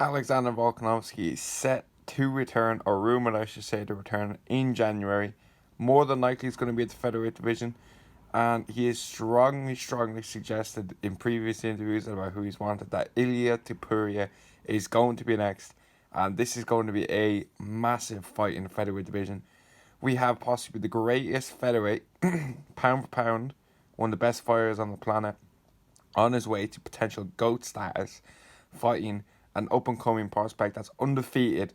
Alexander Volkanovski is set to return, or rumored, I should say, to return in January. More than likely, it's going to be at the featherweight division, and he has strongly suggested in previous interviews about who he's wanted that Ilya Topuria is going to be next, and this is going to be a massive fight in the featherweight division. We have possibly the greatest featherweight, pound for pound, one of the best fighters on the planet, on his way to potential GOAT status, fighting an up and coming prospect that's undefeated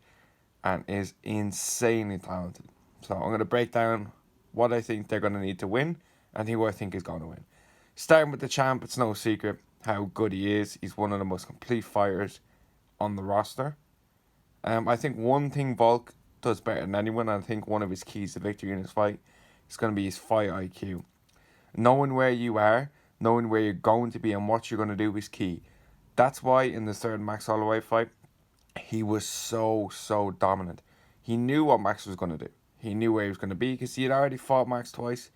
and is insanely talented. So I'm going to break down what I think they're going to need to win and who I think is going to win. Starting with the champ, it's no secret how good he is. He's one of the most complete fighters on the roster. I think one thing Volk does better than anyone, and I think one of his keys to victory in his fight, is going to be his fight IQ. Knowing where you are, knowing where you're going to be and what you're going to do is key. That's why in the third Max Holloway fight, he was so dominant. He knew what Max was going to do. He knew where he was going to be because he had already fought Max twice.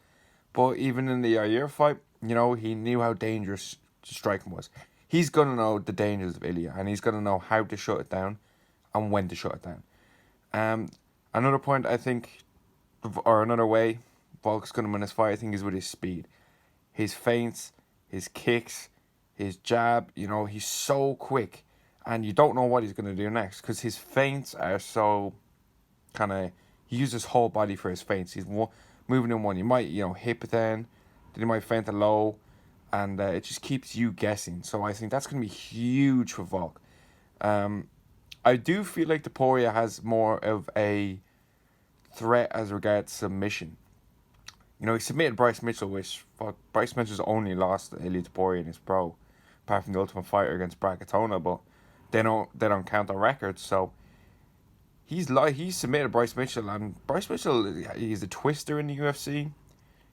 But even in the Yair fight, he knew how dangerous striking was. He's going to know the dangers of Ilya, and he's going to know how to shut it down and when to shut it down. Another point I think, or another way Volk's going to win this fight, I think, is with his speed. His feints, his kicks, his jab, he's so quick. And you don't know what he's going to do next because his feints are so he uses his whole body for his feints. He's moving in one. You might, hip it then he might feint a low, and it just keeps you guessing. So I think that's going to be huge for Volk. I do feel like Topuria has more of a threat as regards submission. He submitted Bryce Mitchell, which Bryce Mitchell's only lost to Ilya Topuria in his pro, apart from the Ultimate Fighter against Brackatona, but they don't count on records. So he submitted Bryce Mitchell, and Bryce Mitchell, he's a twister in the UFC.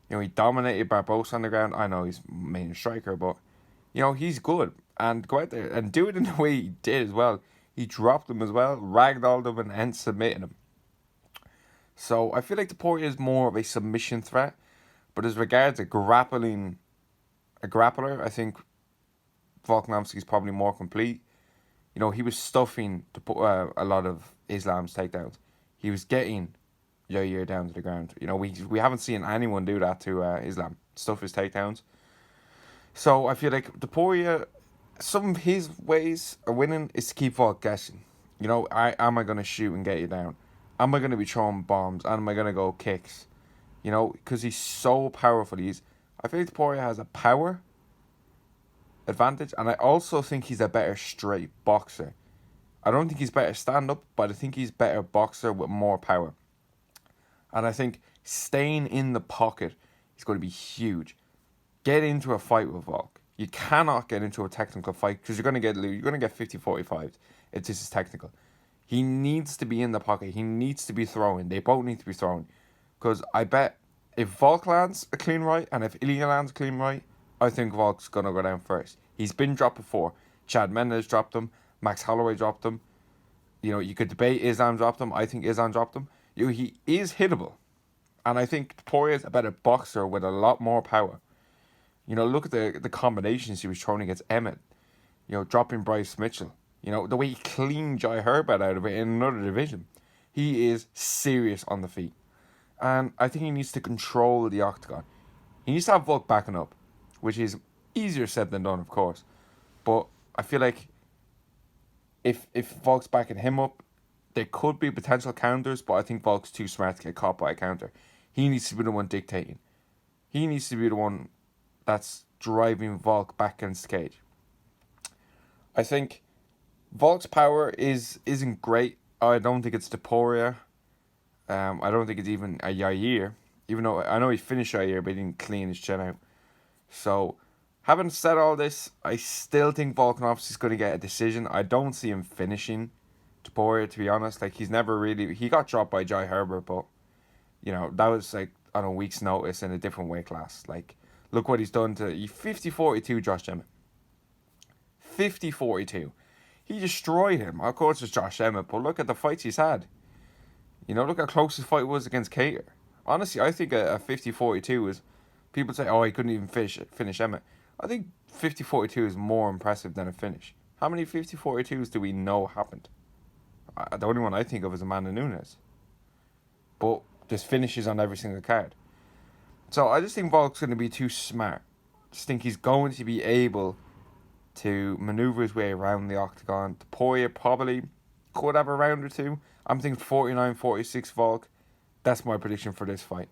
He dominated Barbosa on the ground. I know he's main striker, but he's good, and go out there and do it in the way he did as well. He dropped him as well, ragdolled him, and then submitted him. So I feel like Topuria is more of a submission threat, but as regards a grappler, I think Volkanovski is probably more complete. He was stuffing a lot of Islam's takedowns. He was getting Yair down to the ground. We haven't seen anyone do that to Islam, stuff his takedowns. So I feel like Topuria, some of his ways of winning is to keep Volk guessing. Am I going to shoot and get you down? Am I going to be throwing bombs? Am I going to go kicks? Because he's so powerful. I feel like Topuria has a power advantage, and I also think he's a better straight boxer. I don't think he's better stand up, but I think he's better boxer with more power. And I think staying in the pocket is going to be huge. Get into a fight with Volk. You cannot get into a technical fight because you're going to get 50-45s if this is technical. He needs to be in the pocket. He needs to be throwing. They both need to be throwing. Because I bet if Volk lands a clean right and if Ilya lands a clean right, I think Volk's going to go down first. He's been dropped before. Chad Mendes dropped him. Max Holloway dropped him. You could debate Islam dropped him. I think Islam dropped him. He is hittable. And I think Topuria is a better boxer with a lot more power. Look at the combinations he was throwing against Emmett. Dropping Bryce Mitchell. The way he cleaned Jai Herbert out of it in another division. He is serious on the feet. And I think he needs to control the octagon. He needs to have Volk backing up, which is easier said than done, of course. But I feel like if Volk's backing him up, there could be potential counters, but I think Volk's too smart to get caught by a counter. He needs to be the one dictating. He needs to be the one that's driving Volk back against the cage. I think Volk's power isn't great. I don't think it's Topuria. I don't think it's even a Yair. Even though I know he finished Yair, but he didn't clean his chin out. So, having said all this, I still think Volkanovski's going to get a decision. I don't see him finishing Topuria, to be honest. He's never really... He got dropped by Jai Herbert, but, that was, on a week's notice in a different weight class. Look what he's done to... 50-42 Josh Emmett. 50-42. He destroyed him. Of course, it's Josh Emmett, but look at the fights he's had. Look how close his fight was against Cater. Honestly, I think a 50-42 is... People say, he couldn't even finish Emmett. I think 50-42 is more impressive than a finish. How many 50-42s do we know happened? The only one I think of is Amanda Nunes. But there's finishes on every single card. So I just think Volk's going to be too smart. I just think he's going to be able to maneuver his way around the octagon. Topuria probably could have a round or two. I'm thinking 49-46 Volk. That's my prediction for this fight.